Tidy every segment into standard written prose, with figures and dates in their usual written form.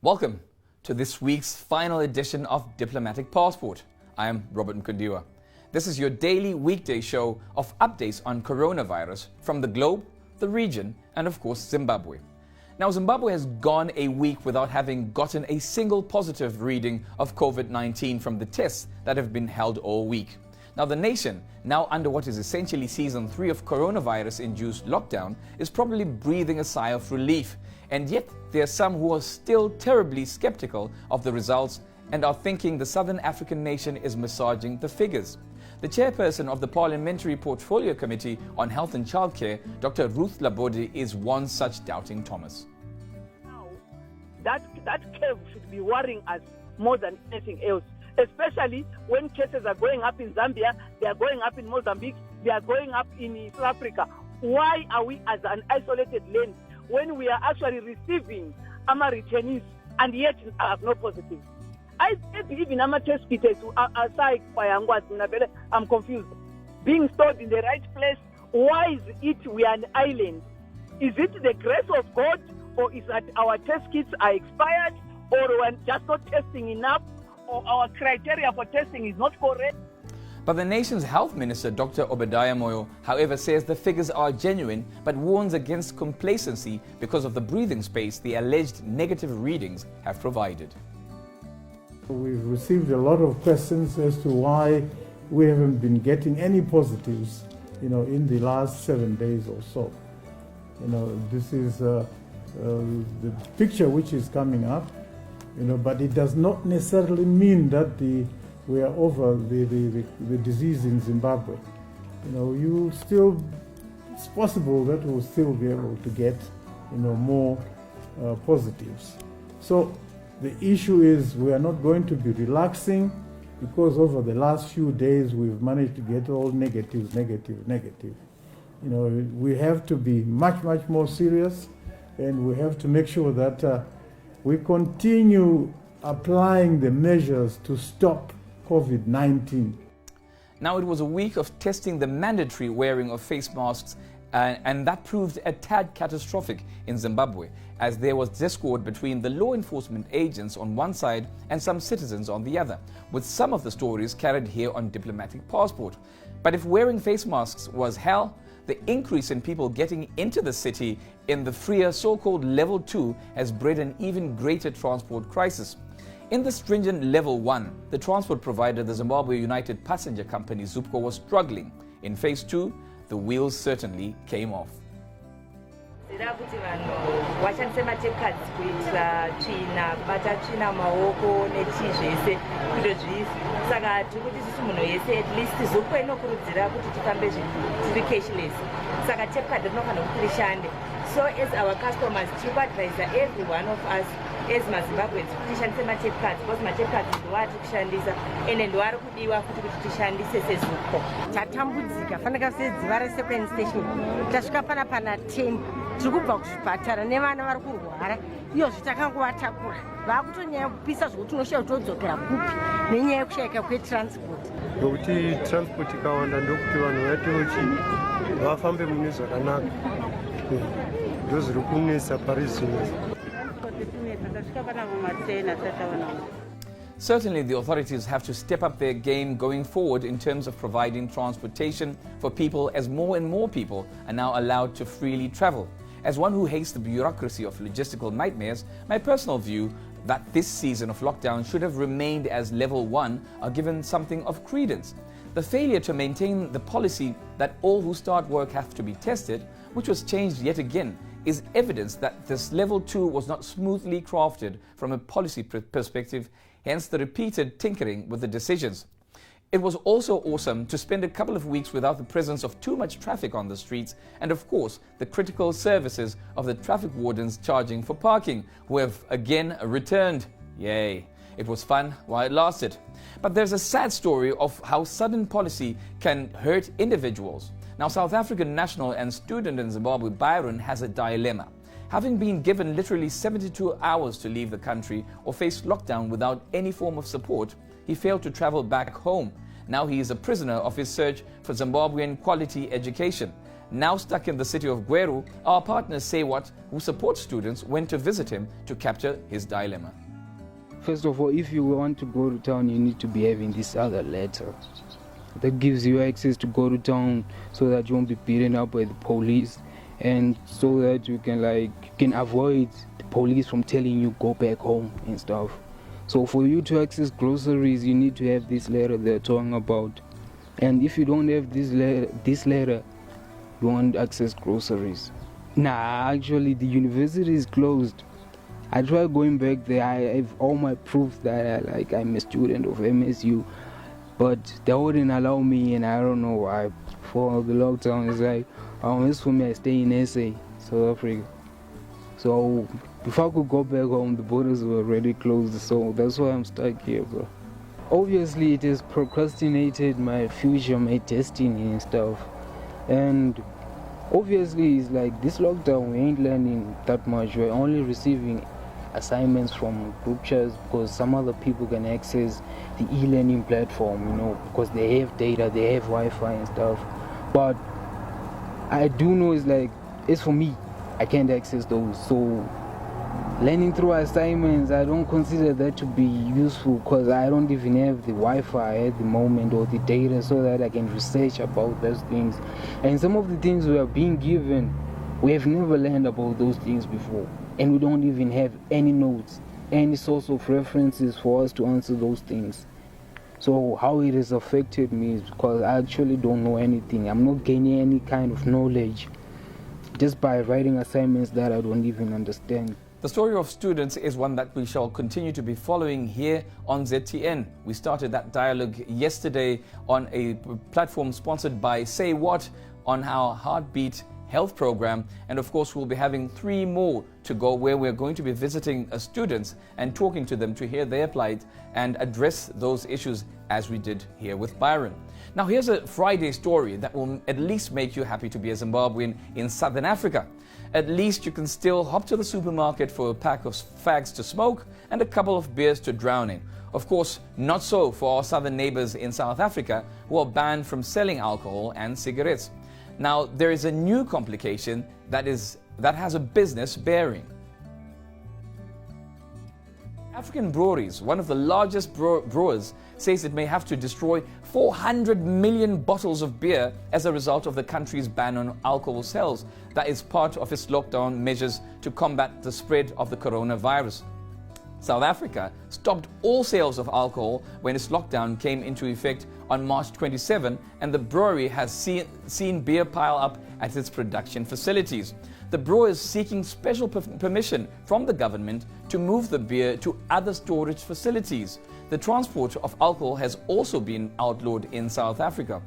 Welcome to this week's final edition of Diplomatic Passport. I am Robert Mkundiwa. This is your daily weekday show of updates on coronavirus from the globe, the region, and of course Zimbabwe. Now, Zimbabwe has gone a week without having gotten a single positive reading of COVID-19 from the tests that have been held all week. Now, the nation, now under what is essentially season 3 of coronavirus-induced lockdown, is probably breathing a sigh of relief. And yet, there are some who are still terribly skeptical of the results and are thinking the Southern African nation is massaging the figures. The chairperson of the Parliamentary Portfolio Committee on Health and Childcare, Dr. Ruth Labode, is one such doubting Thomas. Now, that curve should be worrying us more than anything else, especially when cases are going up in Zambia, they are going up in Mozambique, they are going up in South Africa. Why are we as an isolated land when we are actually receiving our returnees and yet have no positive? I believe in our test kits aside by I'm confused. Being stored in the right place, why is it we are an island? Is it the grace of God, or is that our test kits are expired, or we're just not testing enough, or our criteria for testing is not correct? But the nation's health minister, Dr. Obadiah Moyo, however, says the figures are genuine, but warns against complacency because of the breathing space the alleged negative readings have provided. We've received a lot of questions as to why we haven't been getting any positives, in the last 7 days or so. This is the picture which is coming up, but it does not necessarily mean that we are over the disease in Zimbabwe. It's possible that we'll still be able to get, more positives. So the issue is we are not going to be relaxing, because over the last few days we've managed to get all negative. We have to be much more serious, and we have to make sure that we continue applying the measures to stop COVID-19. Now, it was a week of testing the mandatory wearing of face masks, and that proved a tad catastrophic in Zimbabwe, as there was discord between the law enforcement agents on one side and some citizens on the other, with some of the stories carried here on Diplomatic Passport. But if wearing face masks was hell, the increase in people getting into the city in the freer so-called Level 2 has bred an even greater transport crisis. In the stringent Level 1, the transport provider, the Zimbabwe United Passenger Company, ZUPCO, was struggling. In Phase 2, the wheels certainly came off. So as our customers, to advise every one of us as Zimbabweans kushandisa ma-tape cards, because ma-tape cards ndowari kushandisa ende ndowari kudiwa futi kuti tishandise seZUPCO. Tatambudzika fanaka sedziva resecond station tasvika pana 10 tiri kubva kuzvipatara nevana vari kurwara, iyozvi takangovatakura vaakutonyanya kupisa zvokuti tinoshaye todzokera kupi nenyaya yekushayika kwetransport. Nokuti transport ikawanda ndokuti vanhu vatochi vafambe mune zvakanaka. Ndozviri kunesa Paris. Certainly, the authorities have to step up their game going forward in terms of providing transportation for people, as more and more people are now allowed to freely travel. As one who hates the bureaucracy of logistical nightmares, my personal view that this season of lockdown should have remained as Level 1 are given something of credence. The failure to maintain the policy that all who start work have to be tested, which was changed yet again, is evidence that this Level 2 was not smoothly crafted from a policy perspective, hence the repeated tinkering with the decisions. It was also awesome to spend a couple of weeks without the presence of too much traffic on the streets, and of course the critical services of the traffic wardens charging for parking, who have again returned. Yay! It was fun while it lasted. But there's a sad story of how sudden policy can hurt individuals. Now, South African national and student in Zimbabwe, Byron, has a dilemma. Having been given literally 72 hours to leave the country or face lockdown without any form of support, he failed to travel back home. Now he is a prisoner of his search for Zimbabwean quality education. now stuck in the city of Gweru, our partner Sewat, who supports students, went to visit him to capture his dilemma. First of all, if you want to go to town, you need to be having this other letter that gives you access to go to town so that you won't be beaten up by the police, and so that you can avoid the police from telling you go back home and stuff. So for you to access groceries, you need to have this letter they're talking about. And if you don't have this letter, you won't access groceries. Nah, actually the university is closed. I tried going back there. I have all my proof that I'm a student of MSU, but they wouldn't allow me, and I don't know why. For the lockdown, it's like, it's for me, I stay in SA, South Africa. So if I could go back home, the borders were already closed, so that's why I'm stuck here, bro. Obviously, it has procrastinated my future, my destiny and stuff. And obviously, it's like this lockdown, we ain't learning that much. We're only receiving assignments from group chats because some other people can access the e-learning platform, because they have data, they have Wi-Fi and stuff. But I do know it's for me, I can't access those. So learning through assignments, I don't consider that to be useful because I don't even have the Wi-Fi at the moment or the data so that I can research about those things. And some of the things we are being given, we have never learned about those things before. And we don't even have any notes, any source of references for us to answer those things. So how it has affected me is because I actually don't know anything. I'm not gaining any kind of knowledge just by writing assignments that I don't even understand. The story of students is one that we shall continue to be following here on ZTN. We started that dialogue yesterday on a platform sponsored by Say What on our Heartbeat Health program, and of course we'll be having 3 more to go where we're going to be visiting students and talking to them to hear their plight and address those issues as we did here with Byron. Now here's a Friday story that will at least make you happy to be a Zimbabwean in Southern Africa. At least you can still hop to the supermarket for a pack of fags to smoke and a couple of beers to drown in. Of course, not so for our southern neighbors in South Africa who are banned from selling alcohol and cigarettes. Now, there is a new complication that has a business bearing. African Breweries, one of the largest brewers, says it may have to destroy 400 million bottles of beer as a result of the country's ban on alcohol sales. That is part of its lockdown measures to combat the spread of the coronavirus. South Africa stopped all sales of alcohol when its lockdown came into effect on March 27, and the brewery has seen beer pile up at its production facilities. The brewer is seeking special permission from the government to move the beer to other storage facilities. The transport of alcohol has also been outlawed in South Africa.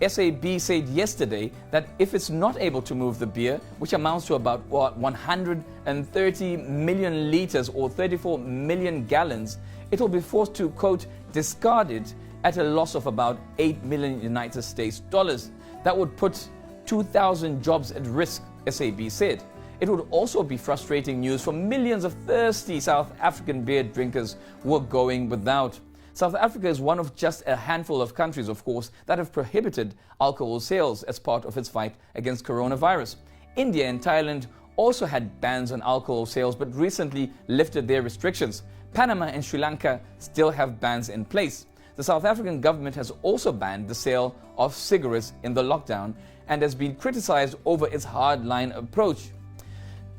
SAB said yesterday that if it's not able to move the beer, which amounts to about 130 million liters or 34 million gallons, it will be forced to, quote, discard it at a loss of about 8 million United States dollars. That would put 2,000 jobs at risk, SAB said. It would also be frustrating news for millions of thirsty South African beer drinkers who are going without. South Africa is one of just a handful of countries, of course, that have prohibited alcohol sales as part of its fight against coronavirus. India and Thailand also had bans on alcohol sales but recently lifted their restrictions. Panama and Sri Lanka still have bans in place. The South African government has also banned the sale of cigarettes in the lockdown and has been criticized over its hardline approach.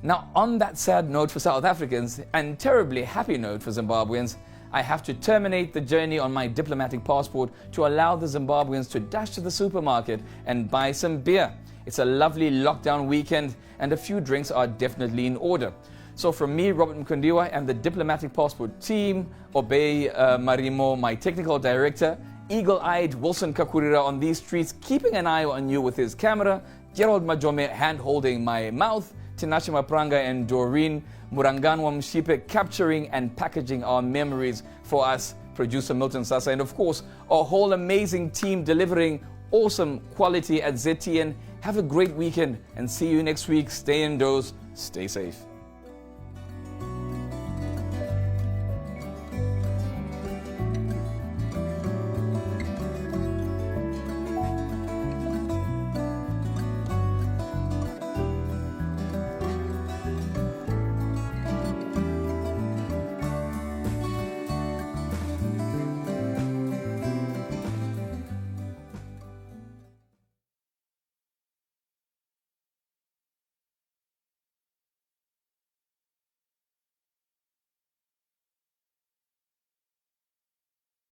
Now, on that sad note for South Africans and terribly happy note for Zimbabweans, I have to terminate the journey on my diplomatic passport to allow the Zimbabweans to dash to the supermarket and buy some beer. It's a lovely lockdown weekend and a few drinks are definitely in order. So from me, Robert Mkondiwa, and the diplomatic passport team, Obey Marimo, my technical director, eagle-eyed Wilson Kakurira on these streets, keeping an eye on you with his camera, Gerald Majome hand-holding my mouth, Tinashe Mapranga and Doreen Muranganwa Mshipe capturing and packaging our memories for us, producer Milton Sasa, and of course, our whole amazing team delivering awesome quality at ZTN. Have a great weekend and see you next week. Stay indoors, stay safe.